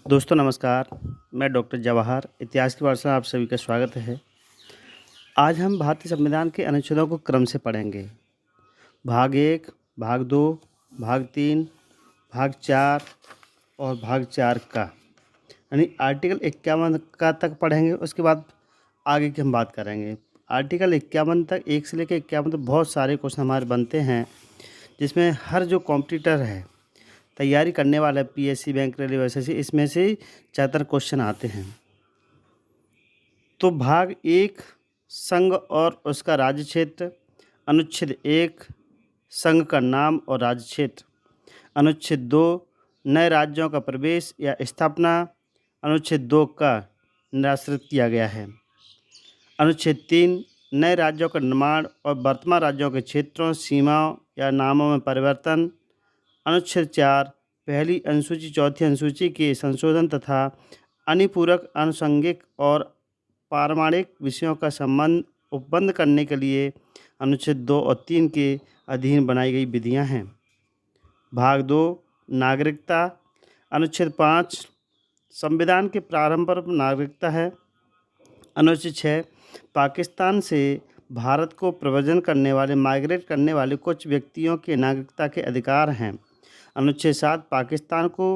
दोस्तों नमस्कार। मैं डॉक्टर जवाहर इतिहास की पाठशाला में आप सभी का स्वागत है। आज हम भारतीय संविधान के अनुच्छेदों को क्रम से पढ़ेंगे। भाग 1, भाग 2, भाग 3, भाग 4 और भाग 4 का यानी आर्टिकल 51 का तक पढ़ेंगे। उसके बाद आगे की हम बात करेंगे। आर्टिकल 51 तक 1 से लेकर 51 तक बहुत सारे क्वेश्चन हमारे बनते हैं, जिसमें हर जो कॉम्पिटिटर है, तैयारी करने वाला है, पीएससी, बैंक, रेलवे, एसएससी, इसमें से ज़्यादातर क्वेश्चन आते हैं। तो भाग 1, संघ और उसका राज्य क्षेत्र। अनुच्छेद 1, संघ का नाम और राज्य क्षेत्र। अनुच्छेद 2, नए राज्यों का प्रवेश या स्थापना। अनुच्छेद 2 का निराश्रित किया गया है। अनुच्छेद 3, नए राज्यों का निर्माण और वर्तमान राज्यों के क्षेत्रों, सीमाओं या नामों में परिवर्तन। अनुच्छेद 4, पहली अनुसूची चौथी अनुसूची के संशोधन तथा अन्य पूरक आनुषंगिक और पारमाणिक विषयों का संबंध उपबंध करने के लिए अनुच्छेद 2 और 3 के अधीन बनाई गई विधियां हैं। भाग 2, नागरिकता। अनुच्छेद 5, संविधान के प्रारंभ पर नागरिकता है। अनुच्छेद 6, पाकिस्तान से भारत को प्रव्रजन करने वाले, माइग्रेट करने वाले कुछ व्यक्तियों के नागरिकता के अधिकार हैं। अनुच्छेद 7, पाकिस्तान को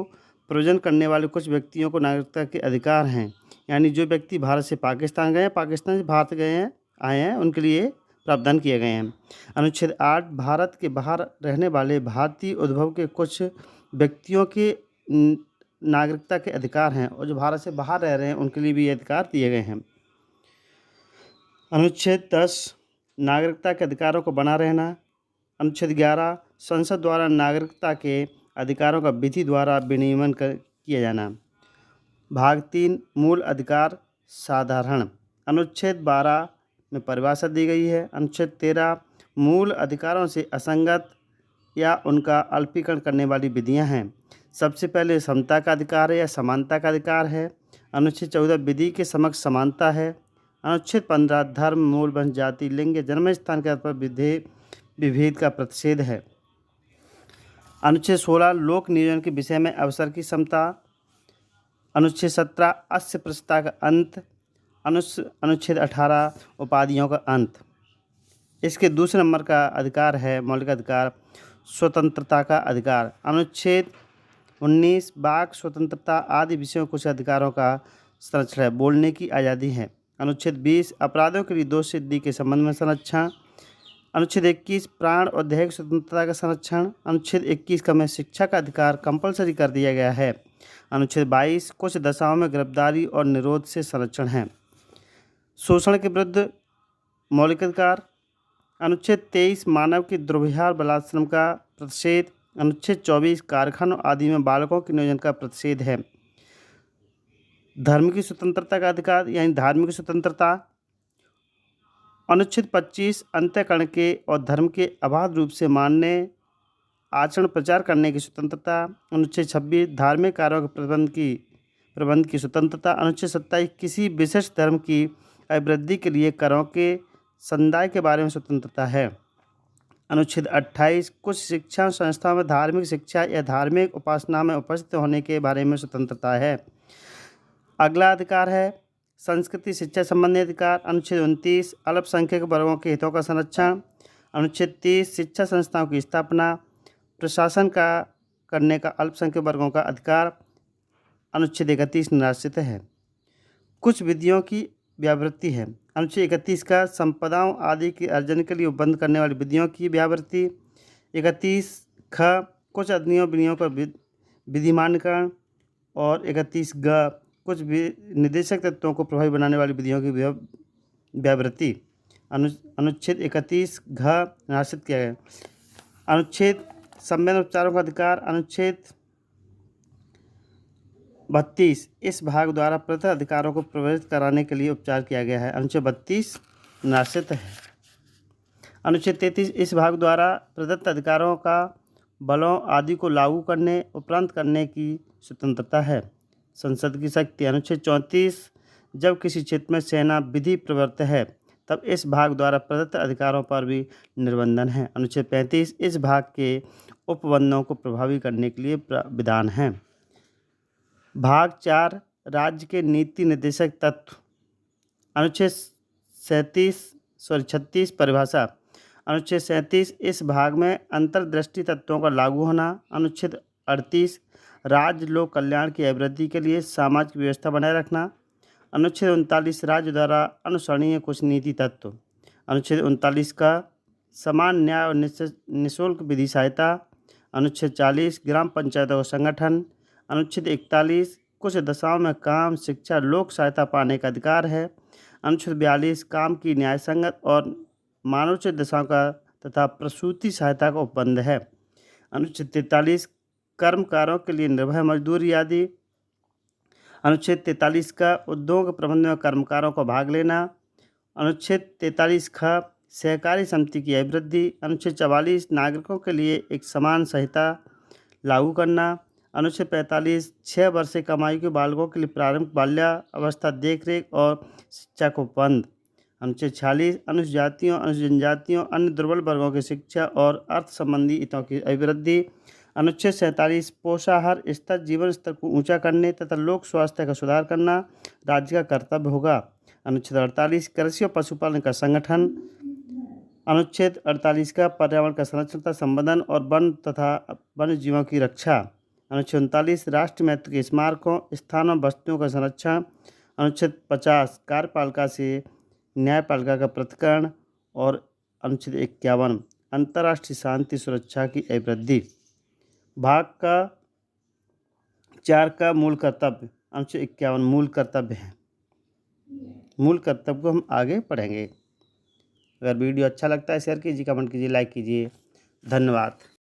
प्रव्रजन करने वाले कुछ व्यक्तियों को नागरिकता के अधिकार हैं, यानी जो व्यक्ति भारत से पाकिस्तान गए हैं, पाकिस्तान से भारत गए हैं, आए हैं, उनके लिए प्रावधान किए गए हैं। अनुच्छेद 8, भारत के बाहर रहने वाले भारतीय उद्भव के कुछ व्यक्तियों के नागरिकता के अधिकार हैं, और जो भारत से बाहर रह रहे हैं उनके लिए भी ये अधिकार दिए गए हैं। अनुच्छेद 10, नागरिकता के अधिकारों को बना रहना। अनुच्छेद 11, संसद द्वारा नागरिकता के अधिकारों का विधि द्वारा विनियमन किया जाना। भाग 3, मूल अधिकार साधारण। अनुच्छेद 12 में परिभाषा दी गई है। अनुच्छेद 13, मूल अधिकारों से असंगत या उनका अल्पीकरण करने वाली विधियां हैं। सबसे पहले समता का अधिकार है या समानता का अधिकार है। अनुच्छेद 14, विधि के समक्ष समानता है। अनुच्छेद 15, धर्म, मूल, वंश, जाति, लिंग या जन्म स्थान के आधार पर विभेद का प्रतिषेध है। अनुच्छेद 16, लोक नियोजन के विषय में अवसर की समता। अनुच्छेद 17, अस्पृश्यता का अंत। अनुच्छेद 18, उपाधियों का अंत। इसके दूसरे नंबर का अधिकार है मौलिक अधिकार, स्वतंत्रता का अधिकार। अनुच्छेद 19, वाक स्वतंत्रता आदि विषयों कुछ अधिकारों का संरक्षण है। बोलने की आज़ादी है। अनुच्छेद 20, अपराधों के लिए दोष सिद्धि के संबंध में संरक्षण। अनुच्छेद 21, प्राण और देह की स्वतंत्रता का संरक्षण। अनुच्छेद 21 में शिक्षा का अधिकार कंपलसरी कर दिया गया है। अनुच्छेद 22, कुछ दशाओं में गिरफ्तारी और निरोध से संरक्षण है। शोषण के विरुद्ध मौलिक अधिकार। अनुच्छेद 23, मानव के दुर्व्यवहार, बलात्श्रम का प्रतिषेध। अनुच्छेद 24, कारखानों आदि में बालकों के नियोजन का प्रतिषेध है। धर्म की स्वतंत्रता का अधिकार यानी धार्मिक स्वतंत्रता। अनुच्छेद 25, अंतःकरण के और धर्म के अबाध रूप से मानने, आचरण, प्रचार करने की स्वतंत्रता। अनुच्छेद 26, धार्मिक कार्यों के प्रबंध की स्वतंत्रता। अनुच्छेद 27, किसी विशिष्ट धर्म की अभिवृद्धि के लिए करों के संदाय के बारे में स्वतंत्रता है। अनुच्छेद 28, कुछ शिक्षा संस्थाओं में धार्मिक शिक्षा या धार्मिक उपासना में उपस्थित होने के बारे में स्वतंत्रता है। अगला अधिकार है संस्कृति शिक्षा संबंधी अधिकार। अनुच्छेद 29, अल्पसंख्यक वर्गों के हितों का संरक्षण। अनुच्छेद 30, शिक्षा संस्थाओं की स्थापना, प्रशासन का करने का अल्पसंख्यक वर्गों का अधिकार। अनुच्छेद 31 निराश्रित है। कुछ विधियों की व्यावृत्ति है। अनुच्छेद 31 का संपदाओं आदि के अर्जन के लिए उपबंध करने वाली विधियों की व्यावृत्ति। 31 ख, कुछ अधिनियम विनियोग का विधिमान्यकरण। और 31 ग, कुछ निर्देशक तत्वों को प्रभावी बनाने वाली विधियों की व्यावृत्ति। अनुच्छेद 31 घ निराश्रित किया गया। अनुच्छेद संवेदन उपचारों का अधिकार। अनुच्छेद 32, इस भाग द्वारा प्रदत्त अधिकारों को प्रभावित कराने के लिए उपचार किया गया है। अनुच्छेद 32 निराश्रित है। अनुच्छेद 33, इस भाग द्वारा प्रदत्त अधिकारों का बलों आदि को लागू करने, उपरांत करने की स्वतंत्रता है। संसद की शक्ति। अनुच्छेद 34, जब किसी क्षेत्र में सेना विधि प्रवृत्त है तब इस भाग द्वारा प्रदत्त अधिकारों पर भी निर्बंधन है। अनुच्छेद 35, इस भाग के उपबंधों को प्रभावी करने के लिए विधान है। भाग 4 राज्य के नीति निर्देशक तत्व। अनुच्छेद 36 परिभाषा। अनुच्छेद 37 इस भाग में अंतर्दृष्टि तत्वों का लागू होना। अनुच्छेद 38 राज्य लोक कल्याण की अभिवृद्धि के लिए सामाजिक व्यवस्था बनाए रखना। अनुच्छेद 39 राज्य द्वारा अनुसरणीय कुछ नीति तत्व। अनुच्छेद 39 का समान न्याय और निःशुल्क विधि सहायता। अनुच्छेद 40 ग्राम पंचायतों का संगठन। अनुच्छेद 41 कुछ दशाओं में काम, शिक्षा, लोक सहायता पाने का अधिकार है। अनुच्छेद 42 काम की न्याय संगत और मानवोचित दशाओं का तथा प्रसूति सहायता का उपबंध है। अनुच्छेद 43 कर्मकारों के लिए निर्भय मजदूरी आदि। अनुच्छेद 43 का उद्योग प्रबंध में कर्मकारों को भाग लेना। अनुच्छेद 43 का सहकारी समिति की अभिवृद्धि। अनुच्छेद 44 नागरिकों के लिए एक समान संहिता लागू करना। अनुच्छेद 45 6 वर्ष से कम आयु के बालकों के लिए प्रारंभिक बाल्यावस्था देखरेख और शिक्षा को बंद। अनुच्छेद 46 अनुसूचित जातियों, अनुसूचित जनजातियों, अन्य दुर्बल वर्गों की शिक्षा और अर्थ संबंधी हितों की अभिवृद्धि। अनुच्छेद 47 पोषाहार स्तर, जीवन स्तर को ऊंचा करने तथा लोक स्वास्थ्य का सुधार करना राज्य का कर्तव्य होगा। अनुच्छेद 48 कृषि और पशुपालन का संगठन। अनुच्छेद 48 का पर्यावरण का संरक्षण तथा संवर्धन और वन तथा वन्य जीवों की रक्षा। अनुच्छेद 39 राष्ट्रीय महत्व के स्मारकों, स्थानों, वस्तुओं का संरक्षण। अनुच्छेद 50 कार्यपालिका से न्यायपालिका का पृथक्करण। और अनुच्छेद 51 अंतर्राष्ट्रीय शांति सुरक्षा की अभिवृद्धि। भाग का 4 का मूल कर्तव्य। अनुच्छेद 51 मूल कर्तव्य है। मूल कर्तव्य को हम आगे पढ़ेंगे। अगर वीडियो अच्छा लगता है शेयर कीजिए, कमेंट कीजिए, लाइक कीजिए। धन्यवाद।